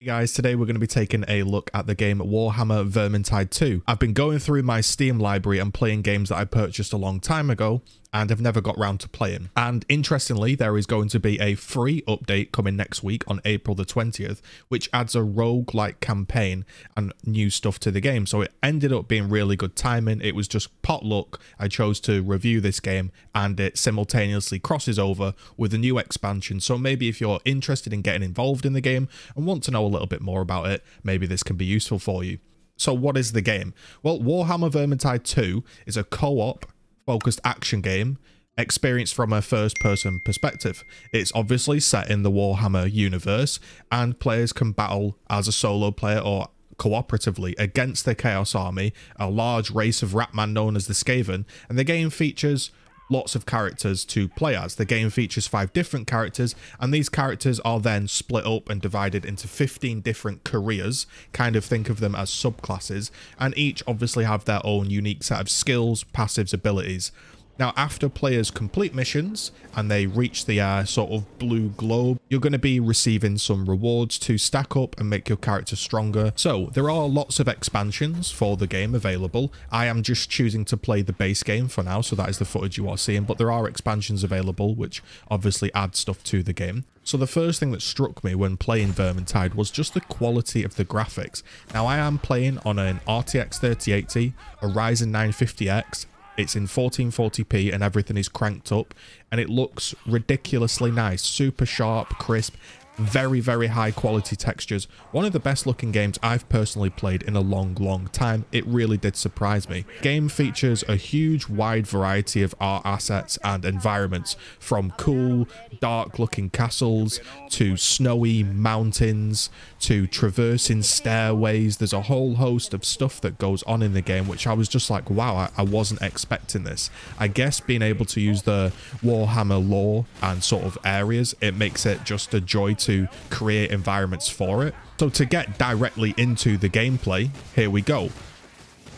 Hey guys, today we're going to be taking a look at the game Warhammer Vermintide 2. I've been going through my Steam library and playing games that I purchased a long time ago and have never got round to playing. And interestingly, there is going to be a free update coming next week on April the 20th, which adds a roguelike campaign and new stuff to the game. So it ended up being really good timing. It was just pot luck. I chose to review this game and it simultaneously crosses over with a new expansion. So maybe if you're interested in getting involved in the game and want to know a little bit more about it, maybe this can be useful for you. So what is the game? Well, Warhammer Vermintide 2 is a co-op focused action game experienced from a first-person perspective. It's obviously set in the Warhammer universe, and players can battle as a solo player or cooperatively against the Chaos Army, a large race of Ratman known as the Skaven, and the game features lots of characters to play as. The game features 5 different characters, and these characters are then split up and divided into 15 different careers. Kind of think of them as subclasses, and each obviously have their own unique set of skills, passives, abilities. Now, after players complete missions and they reach the sort of blue globe, you're going to be receiving some rewards to stack up and make your character stronger. So there are lots of expansions for the game available. I am just choosing to play the base game for now, so that is the footage you are seeing, but there are expansions available which obviously add stuff to the game. So the first thing that struck me when playing Vermintide was just the quality of the graphics. Now, I am playing on an RTX 3080, a Ryzen 950X, it's in 1440p and everything is cranked up, and it looks ridiculously nice, super sharp, crisp, very, very high quality textures. One of the best looking games I've personally played in a long time. It really did surprise me. Game features a huge wide variety of art assets and environments, from cool dark looking castles to snowy mountains to traversing stairways. There's a whole host of stuff that goes on in the game which I was just like, wow, I wasn't expecting this. I guess being able to use the Warhammer lore and sort of areas, it makes it just a joy to create environments for it. So to get directly into the gameplay, here we go.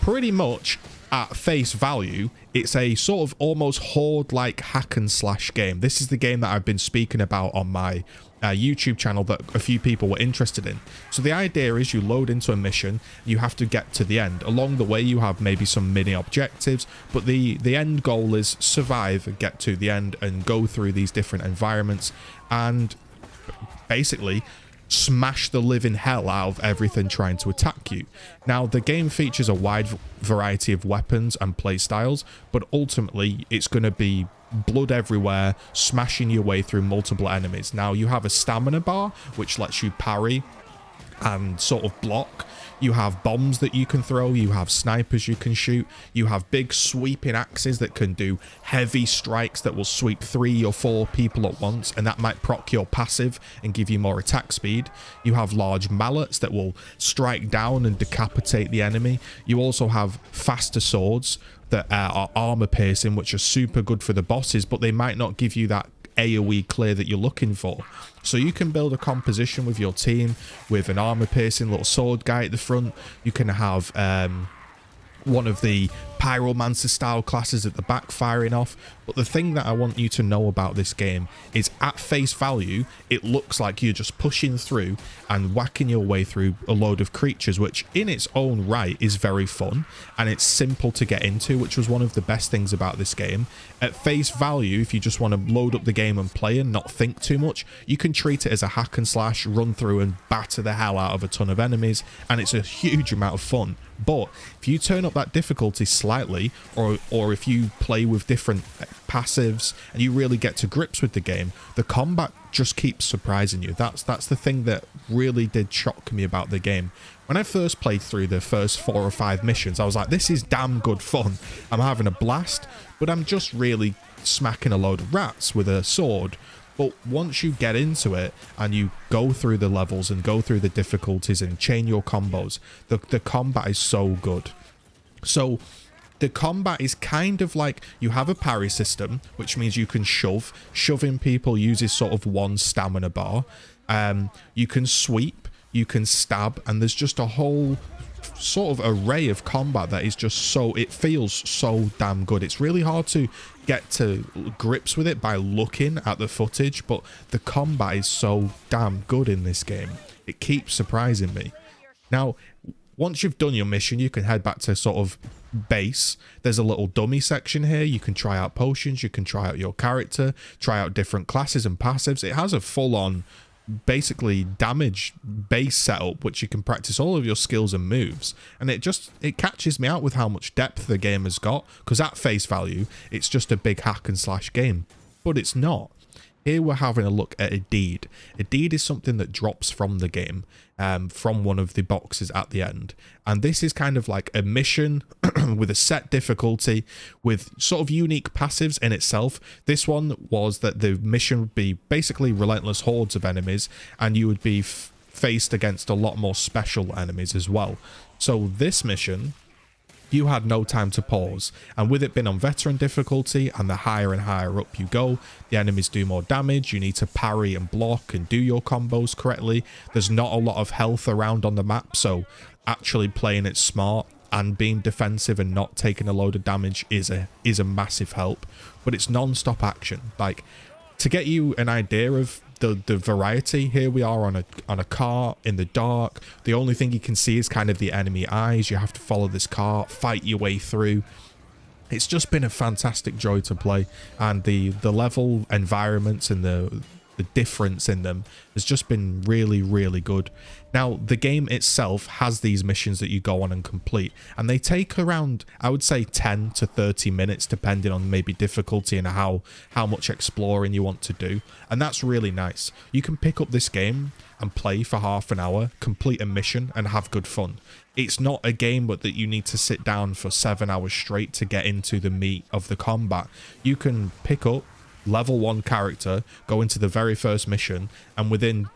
Pretty much at face value, it's a sort of almost horde-like hack and slash game. This is the game that I've been speaking about on my YouTube channel that a few people were interested in. So the idea is you load into a mission, you have to get to the end. Along the way you have maybe some mini objectives, but the end goal is survive and get to the end and go through these different environments and basically smash the living hell out of everything trying to attack you. Now, the game features a wide variety of weapons and playstyles, but ultimately it's going to be blood everywhere, smashing your way through multiple enemies. Now, you have a stamina bar which lets you parry and sort of block. You have bombs that you can throw, you have snipers you can shoot, you have big sweeping axes that can do heavy strikes that will sweep 3 or 4 people at once, and that might proc your passive and give you more attack speed. You have large mallets that will strike down and decapitate the enemy. You also have faster swords that are armor piercing, which are super good for the bosses, but they might not give you that AoE clear that you're looking for. So you can build a composition with your team with an armor piercing little sword guy at the front. You can have one of the pyromancer style classes at the back firing off. But the thing that I want you to know about this game is at face value, it looks like you're just pushing through and whacking your way through a load of creatures, which in its own right is very fun and it's simple to get into, which was one of the best things about this game. At face value, if you just want to load up the game and play and not think too much, you can treat it as a hack and slash, run through and batter the hell out of a ton of enemies, and it's a huge amount of fun. But if you turn up that difficulty slightly, or if you play with different passives and you really get to grips with the game, the combat just keeps surprising you. That's the thing that really did shock me about the game. When I first played through the first 4 or 5 missions, I was like, this is damn good fun. I'm having a blast, but I'm just really smacking a load of rats with a sword. But once you get into it and you go through the levels and go through the difficulties and chain your combos, the combat is so good. So the combat is kind of like you have a parry system, which means you can shove. Shoving people uses sort of 1 stamina bar. You can sweep, you can stab, and there's just a whole sort of array of combat that is just so, it feels so damn good. It's really hard to get to grips with it by looking at the footage, but the combat is so damn good in this game. It keeps surprising me. Now, once you've done your mission, you can head back to sort of base. There's a little dummy section here. You can try out potions. You can try out your character, try out different classes and passives. It has a full-on, basically, damage base setup, which you can practice all of your skills and moves. And it catches me out with how much depth the game has got, because at face value, it's just a big hack and slash game. But it's not. Here we're having a look at a deed. A deed is something that drops from the game, from one of the boxes at the end. And this is kind of like a mission with a set difficulty, with sort of unique passives in itself. This one was that the mission would be basically relentless hordes of enemies, and you would be faced against a lot more special enemies as well. So this mission, you had no time to pause, and with it being on veteran difficulty, and the higher and higher up you go, the enemies do more damage. You need to parry and block and do your combos correctly. There's not a lot of health around on the map, so actually playing it smart and being defensive and not taking a load of damage is a massive help. But it's non-stop action. Like, to get you an idea of the variety, here we are on a car in the dark. The only thing you can see is kind of the enemy eyes. You have to follow this car, fight your way through. It's just been a fantastic joy to play, and the level environments and the difference in them has just been really, really good. Now, the game itself has these missions that you go on and complete, and they take around, I would say, 10 to 30 minutes, depending on maybe difficulty and how much exploring you want to do. And that's really nice. You can pick up this game and play for half an hour, complete a mission, and have good fun. It's not a game but that you need to sit down for 7 hours straight to get into the meat of the combat. You can pick up level 1 character, go into the very first mission, and within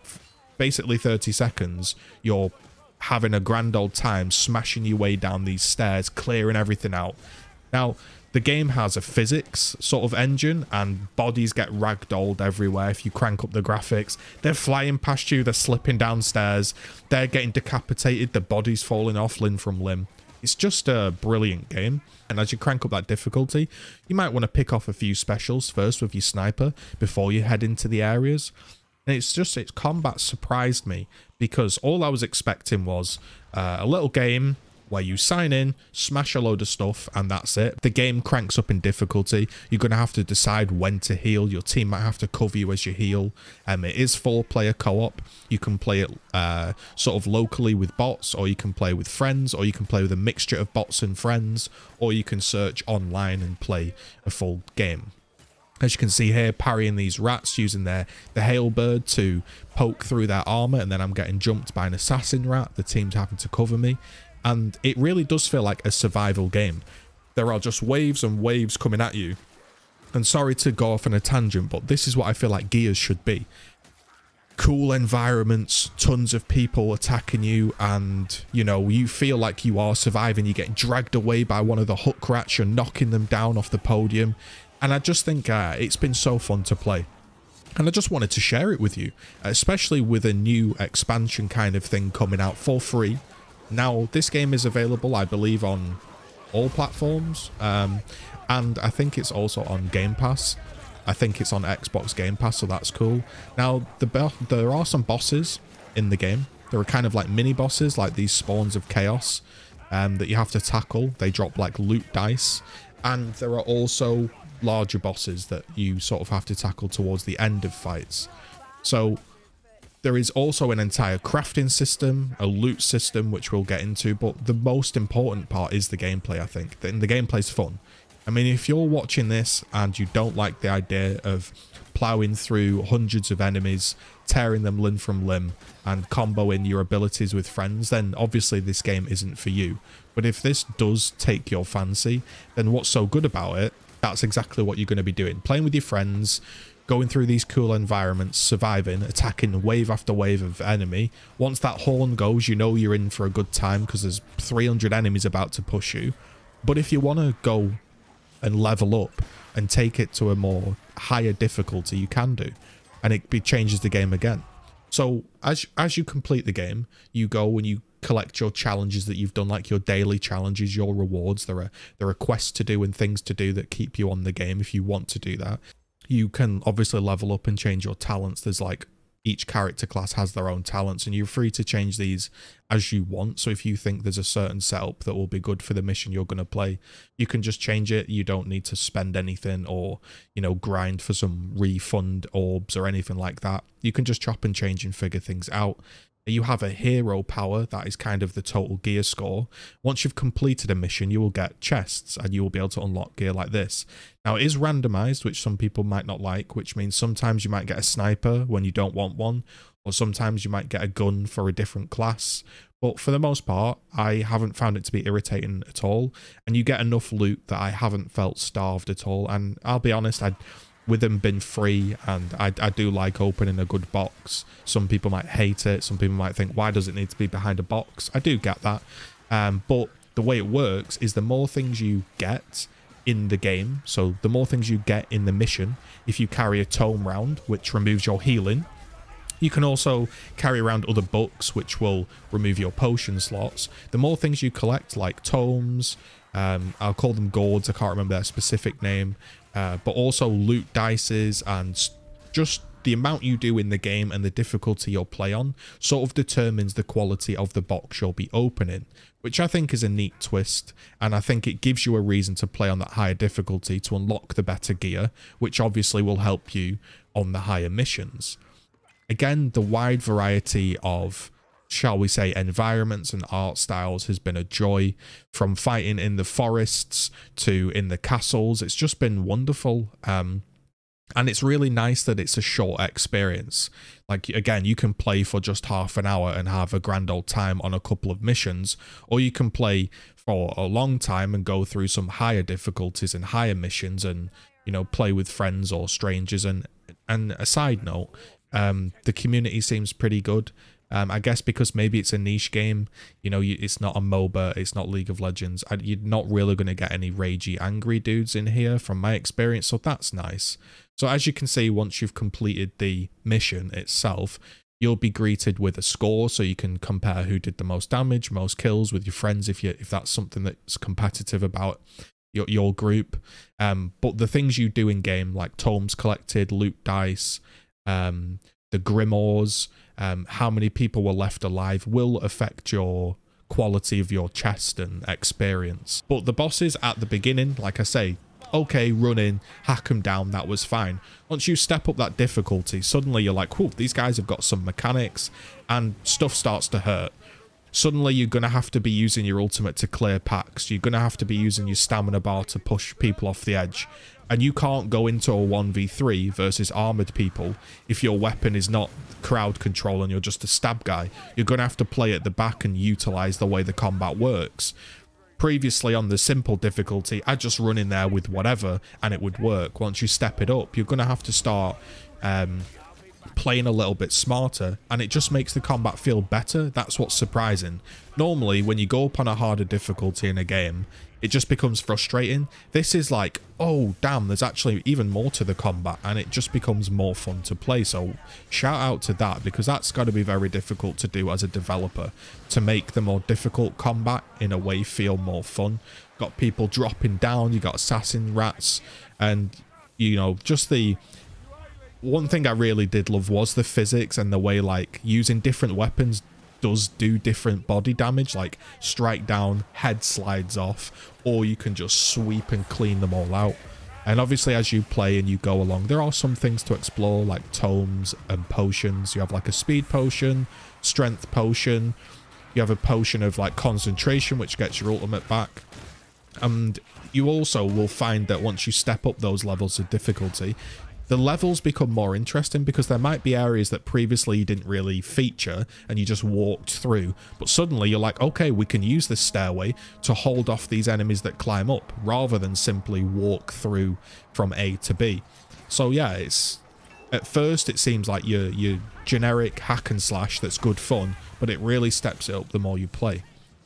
basically 30 seconds you're having a grand old time smashing your way down these stairs, clearing everything out. Now, the game has a physics sort of engine, and bodies get ragdolled everywhere if you crank up the graphics. They're flying past you, they're slipping downstairs, they're getting decapitated, the body's falling off limb from limb. It's just a brilliant game. And as you crank up that difficulty, you might want to pick off a few specials first with your sniper before you head into the areas. And its combat surprised me, because all I was expecting was a little game where you sign in, smash a load of stuff, and that's it. The game cranks up in difficulty. You're going to have to decide when to heal. Your team might have to cover you as you heal. It is 4-player co-op. You can play it sort of locally with bots, or you can play with friends, or you can play with a mixture of bots and friends, or you can search online and play a full game. As you can see here, parrying these rats using the hailbird to poke through their armor, and then I'm getting jumped by an assassin rat. The team's having to cover me. And it really does feel like a survival game. There are just waves and waves coming at you. And sorry to go off on a tangent, but this is what I feel like Gears should be. Cool environments, tons of people attacking you, and, you know, you feel like you are surviving. You get dragged away by one of the hook rats, you're knocking them down off the podium. And I just think it's been so fun to play. And I just wanted to share it with you, especially with a new expansion kind of thing coming out for free. Now, this game is available, I believe, on all platforms, and I think it's also on Game Pass. I think it's on Xbox Game Pass, so that's cool. Now, there are some bosses in the game. There are kind of like mini bosses, like these spawns of chaos that you have to tackle. They drop like loot dice, and there are also larger bosses that you sort of have to tackle towards the end of fights. So there is also an entire crafting system, a loot system, which we'll get into, but the most important part is the gameplay, I think. And the gameplay's fun. I mean, if you're watching this and you don't like the idea of plowing through hundreds of enemies, tearing them limb from limb, and comboing your abilities with friends, then obviously this game isn't for you. But if this does take your fancy, then what's so good about it, that's exactly what you're going to be doing. Playing with your friends, going through these cool environments, surviving, attacking wave after wave of enemy. Once that horn goes, you know you're in for a good time because there's 300 enemies about to push you. But if you want to go and level up and take it to a more higher difficulty, you can do. And it changes the game again. So as you complete the game, you go and you collect your challenges that you've done, like your daily challenges, your rewards. There are quests to do and things to do that keep you on the game if you want to do that. You can obviously level up and change your talents. There's like each character class has their own talents, and you're free to change these as you want. So if you think there's a certain setup that will be good for the mission you're going to play, you can just change it. You don't need to spend anything or, you know, grind for some refund orbs or anything like that. You can just chop and change and figure things out. You have a hero power, that is kind of the total gear score. Once you've completed a mission, you will get chests and you will be able to unlock gear like this. Now it is randomized, which some people might not like, which means sometimes you might get a sniper when you don't want one, or sometimes you might get a gun for a different class. But for the most part, I haven't found it to be irritating at all, and you get enough loot that I haven't felt starved at all. And I'll be honest, with them being free, and I do like opening a good box. Some people might hate it, some people might think, why does it need to be behind a box? I do get that, but the way it works is the more things you get in the game, so the more things you get in the mission, if you carry a tome round, which removes your healing, you can also carry around other books, which will remove your potion slots. The more things you collect, like tomes, I'll call them gourds, I can't remember their specific name, but also loot dices, and just the amount you do in the game and the difficulty you'll play on sort of determines the quality of the box you'll be opening, which I think is a neat twist, and I think it gives you a reason to play on that higher difficulty to unlock the better gear, which obviously will help you on the higher missions. Again, the wide variety of, shall we say, environments and art styles has been a joy. From fighting in the forests to in the castles, it's just been wonderful. And it's really nice that it's a short experience. Like, again, you can play for just half an hour and have a grand old time on a couple of missions, or you can play for a long time and go through some higher difficulties and higher missions and, you know, play with friends or strangers. And a side note, the community seems pretty good. I guess because maybe it's a niche game, you know, it's not a MOBA, it's not League of Legends. You're not really going to get any ragey, angry dudes in here from my experience, so that's nice. So as you can see, once you've completed the mission itself, you'll be greeted with a score, so you can compare who did the most damage, most kills with your friends, if that's something that's competitive about your group. But the things you do in game, like tomes collected, loot dice, the grimoires, how many people were left alive, will affect your quality of your chest and experience. But the bosses at the beginning, like I say, okay, run in, hack them down, that was fine. Once you step up that difficulty, suddenly you're like, whoa, these guys have got some mechanics, and stuff starts to hurt. Suddenly you're going to have to be using your ultimate to clear packs, you're going to have to be using your stamina bar to push people off the edge, and you can't go into a 1v3 versus armored people if your weapon is not crowd control and you're just a stab guy. You're going to have to play at the back and utilize the way the combat works. Previously on the simple difficulty, I'd just run in there with whatever and it would work. Once you step it up, you're going to have to start playing a little bit smarter, and it just makes the combat feel better. That's what's surprising. Normally, when you go up on a harder difficulty in a game, it just becomes frustrating. This is like, oh damn, there's actually even more to the combat, and it just becomes more fun to play. So shout out to that, because that's got to be very difficult to do as a developer, to make the more difficult combat in a way feel more fun. Got people dropping down, you got assassin rats, and you know, just the one thing I really did love was the physics and the way, like, using different weapons does do different body damage. Like, strike down, head slides off, or you can just sweep and clean them all out. And obviously as you play and you go along, there are some things to explore, like tomes and potions. You have like a speed potion, strength potion, you have a potion of like concentration, which gets your ultimate back. And you also will find that once you step up those levels of difficulty, the levels become more interesting, because there might be areas that previously you didn't really feature and you just walked through, but suddenly you're like, okay, we can use this stairway to hold off these enemies that climb up, rather than simply walk through from A to B. So yeah, it's, at first it seems like your generic hack and slash that's good fun, but it really steps it up the more you play.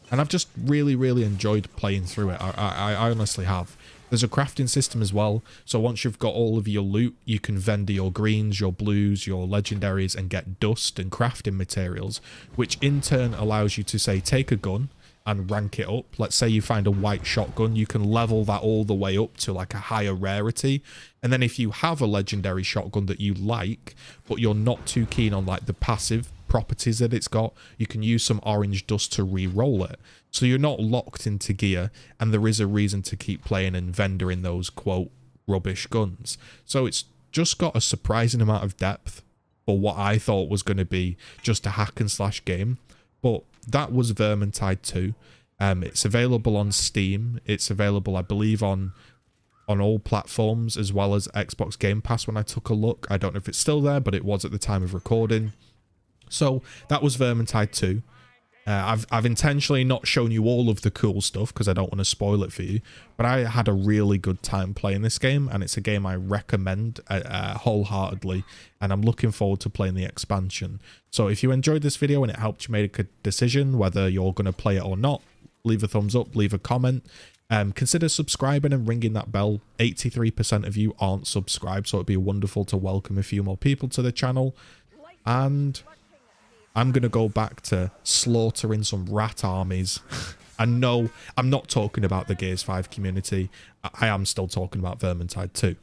And I've just really enjoyed playing through it. I honestly have. There's a crafting system as well, so once you've got all of your loot, you can vendor your greens, your blues, your legendaries, and get dust and crafting materials, which in turn allows you to, say, take a gun and rank it up. Let's say you find a white shotgun, you can level that all the way up to like a higher rarity. And then if you have a legendary shotgun that you like, but you're not too keen on like the passive properties that it's got, you can use some orange dust to re-roll it. So you're not locked into gear, and there is a reason to keep playing and vendoring those quote rubbish guns. So it's just got a surprising amount of depth for what I thought was going to be just a hack and slash game. But that was Vermintide 2. It's available on Steam. It's available, I believe, on all platforms, as well as Xbox Game Pass when I took a look. I don't know if it's still there, but it was at the time of recording. So that was Vermintide 2. I've intentionally not shown you all of the cool stuff because I don't want to spoil it for you, but I had a really good time playing this game, and it's a game I recommend wholeheartedly, and I'm looking forward to playing the expansion. So if you enjoyed this video and it helped you make a decision whether you're going to play it or not, leave a thumbs up, leave a comment. Consider subscribing and ringing that bell. 83% of you aren't subscribed, so it'd be wonderful to welcome a few more people to the channel. And I'm going to go back to slaughtering some rat armies. And no, I'm not talking about the Gears 5 community. I am still talking about Vermintide 2.